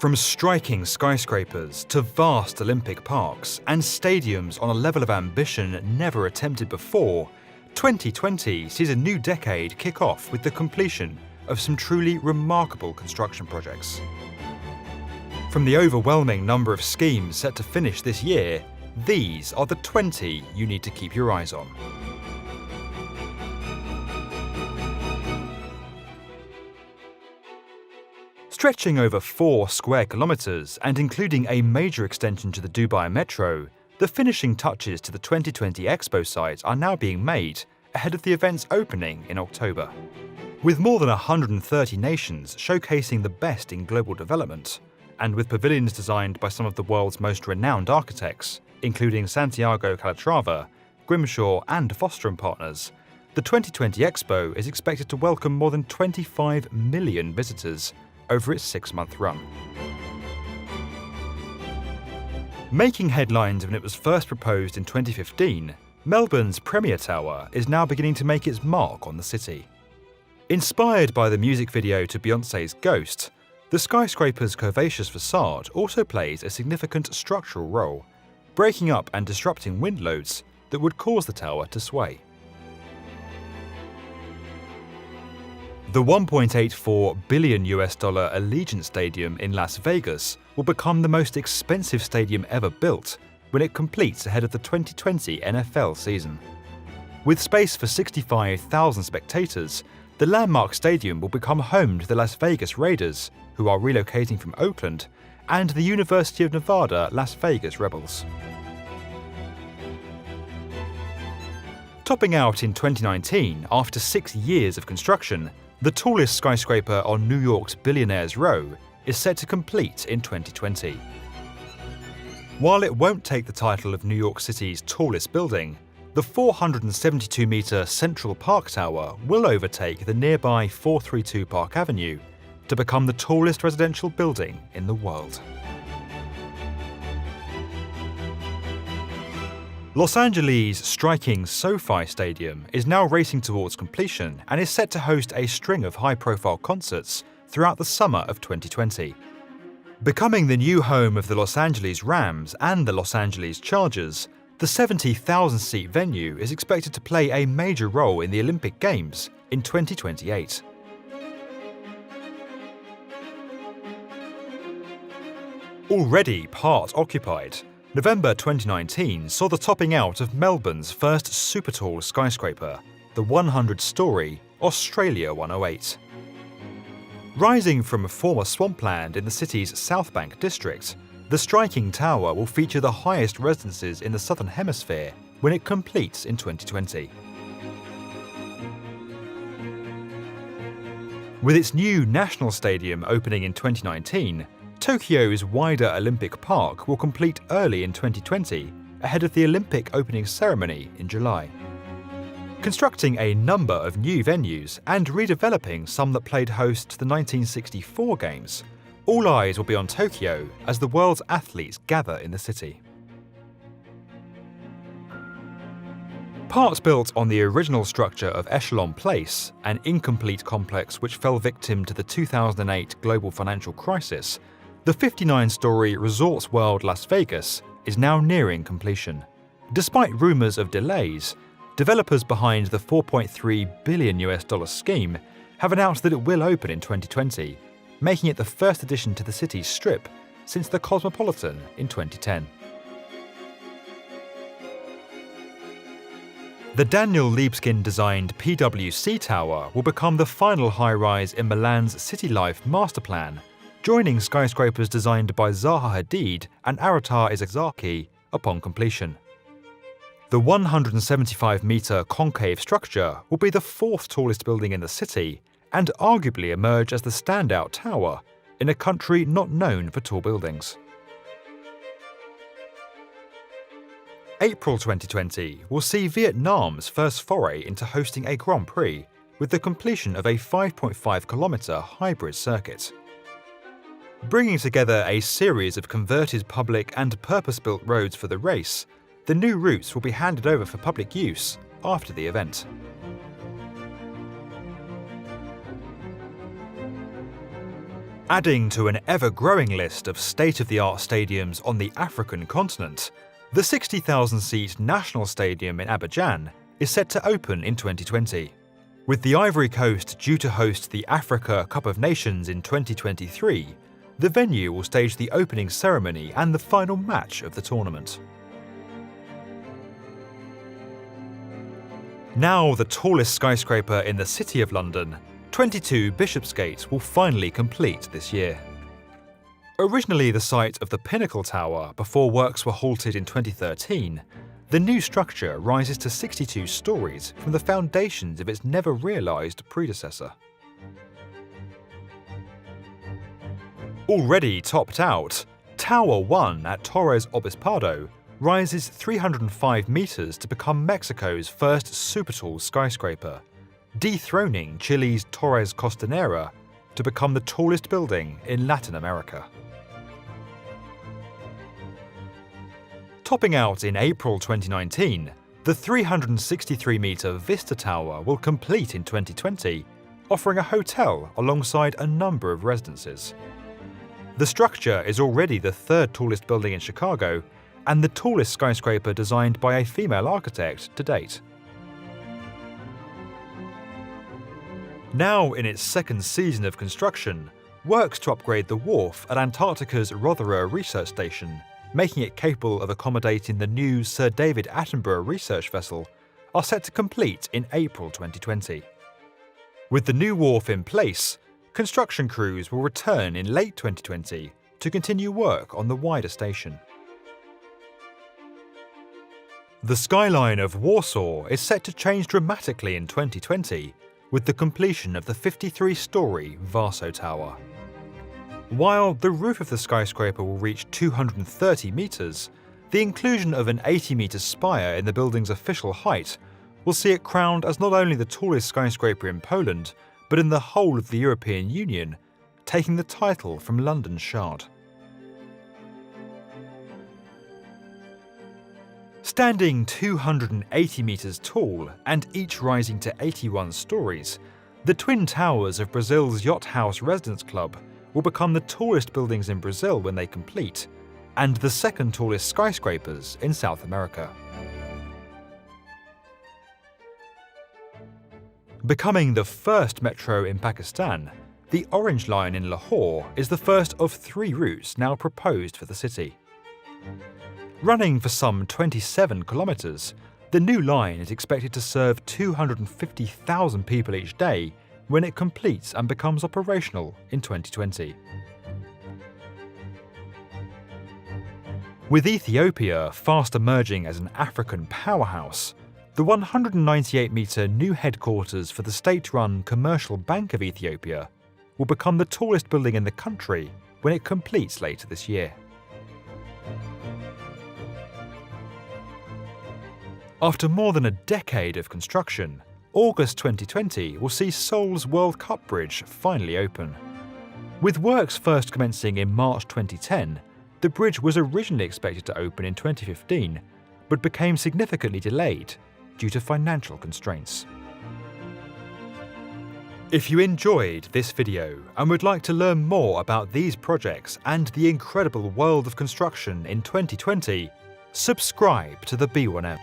From striking skyscrapers to vast Olympic parks and stadiums on a level of ambition never attempted before, 2020 sees a new decade kick off with the completion of some truly remarkable construction projects. From the overwhelming number of schemes set to finish this year, these are the 20 you need to keep your eyes on. Stretching over 4 square kilometres and including a major extension to the Dubai Metro, the finishing touches to the 2020 Expo site are now being made ahead of the event's opening in October. With more than 130 nations showcasing the best in global development, and with pavilions designed by some of the world's most renowned architects, including Santiago Calatrava, Grimshaw and Foster & Partners, the 2020 Expo is expected to welcome more than 25 million visitors over its 6-month run. Making headlines when it was first proposed in 2015, Melbourne's Premier Tower is now beginning to make its mark on the city. Inspired by the music video to Beyoncé's Ghost, the skyscraper's curvaceous facade also plays a significant structural role, breaking up and disrupting wind loads that would cause the tower to sway. The $1.84 billion Allegiant Stadium in Las Vegas will become the most expensive stadium ever built when it completes ahead of the 2020 NFL season. With space for 65,000 spectators, the landmark stadium will become home to the Las Vegas Raiders, who are relocating from Oakland, and the University of Nevada Las Vegas Rebels. Topping out in 2019, after 6 years of construction, the tallest skyscraper on New York's Billionaires Row is set to complete in 2020. While it won't take the title of New York City's tallest building, the 472-metre Central Park Tower will overtake the nearby 432 Park Avenue to become the tallest residential building in the world. Los Angeles' striking SoFi Stadium is now racing towards completion and is set to host a string of high-profile concerts throughout the summer of 2020. Becoming the new home of the Los Angeles Rams and the Los Angeles Chargers, the 70,000-seat venue is expected to play a major role in the Olympic Games in 2028. Already part occupied, November 2019 saw the topping out of Melbourne's first super-tall skyscraper, the 100-storey Australia 108. Rising from a former swampland in the city's South Bank district, the striking tower will feature the highest residences in the Southern Hemisphere when it completes in 2020. With its new national stadium opening in 2019, Tokyo's wider Olympic Park will complete early in 2020, ahead of the Olympic opening ceremony in July. Constructing a number of new venues and redeveloping some that played host to the 1964 Games, all eyes will be on Tokyo as the world's athletes gather in the city. Parts built on the original structure of Echelon Place, an incomplete complex which fell victim to the 2008 global financial crisis, the 59-storey Resorts World Las Vegas is now nearing completion. Despite rumours of delays, developers behind the $4.3 billion scheme have announced that it will open in 2020, making it the first addition to the city's strip since the Cosmopolitan in 2010. The Daniel Libeskind-designed PwC Tower will become the final high-rise in Milan's City Life master plan, joining skyscrapers designed by Zaha Hadid and Arata Izaki upon completion. The 175-metre concave structure will be the 4th tallest building in the city and arguably emerge as the standout tower in a country not known for tall buildings. April 2020 will see Vietnam's first foray into hosting a Grand Prix with the completion of a 5.5-kilometre hybrid circuit. Bringing together a series of converted public and purpose-built roads for the race, the new routes will be handed over for public use after the event. Adding to an ever-growing list of state-of-the-art stadiums on the African continent, the 60,000-seat National Stadium in Abidjan is set to open in 2020. With the Ivory Coast due to host the Africa Cup of Nations in 2023, the venue will stage the opening ceremony and the final match of the tournament. Now the tallest skyscraper in the City of London, 22 Bishopsgate, will finally complete this year. Originally the site of the Pinnacle Tower before works were halted in 2013, the new structure rises to 62 stories from the foundations of its never-realised predecessor. Already topped out, Tower 1 at Torres Obispado rises 305 metres to become Mexico's first super-tall skyscraper, dethroning Chile's Torres Costanera to become the tallest building in Latin America. Topping out in April 2019, the 363-metre Vista Tower will complete in 2020, offering a hotel alongside a number of residences. The structure is already the third tallest building in Chicago and the tallest skyscraper designed by a female architect to date. Now in its second season of construction, works to upgrade the wharf at Antarctica's Rothera Research Station, making it capable of accommodating the new Sir David Attenborough research vessel, are set to complete in April 2020. With the new wharf in place, construction crews will return in late 2020 to continue work on the wider station. The skyline of Warsaw is set to change dramatically in 2020 with the completion of the 53-storey Warsaw Tower. While the roof of the skyscraper will reach 230 metres, the inclusion of an 80-metre spire in the building's official height will see it crowned as not only the tallest skyscraper in Poland, but in the whole of the European Union, taking the title from London's Shard. Standing 280 metres tall and each rising to 81 stories, the Twin Towers of Brazil's Yacht House Residence Club will become the tallest buildings in Brazil when they complete, and the second tallest skyscrapers in South America. Becoming the first metro in Pakistan, the Orange Line in Lahore is the first of 3 routes now proposed for the city. Running for some 27 kilometres, the new line is expected to serve 250,000 people each day when it completes and becomes operational in 2020. With Ethiopia fast emerging as an African powerhouse, the 198-metre new headquarters for the state-run Commercial Bank of Ethiopia will become the tallest building in the country when it completes later this year. After more than a decade of construction, August 2020 will see Seoul's World Cup Bridge finally open. With works first commencing in March 2010, the bridge was originally expected to open in 2015, but became significantly delayed due to financial constraints. If you enjoyed this video and would like to learn more about these projects and the incredible world of construction in 2020, subscribe to the B1M.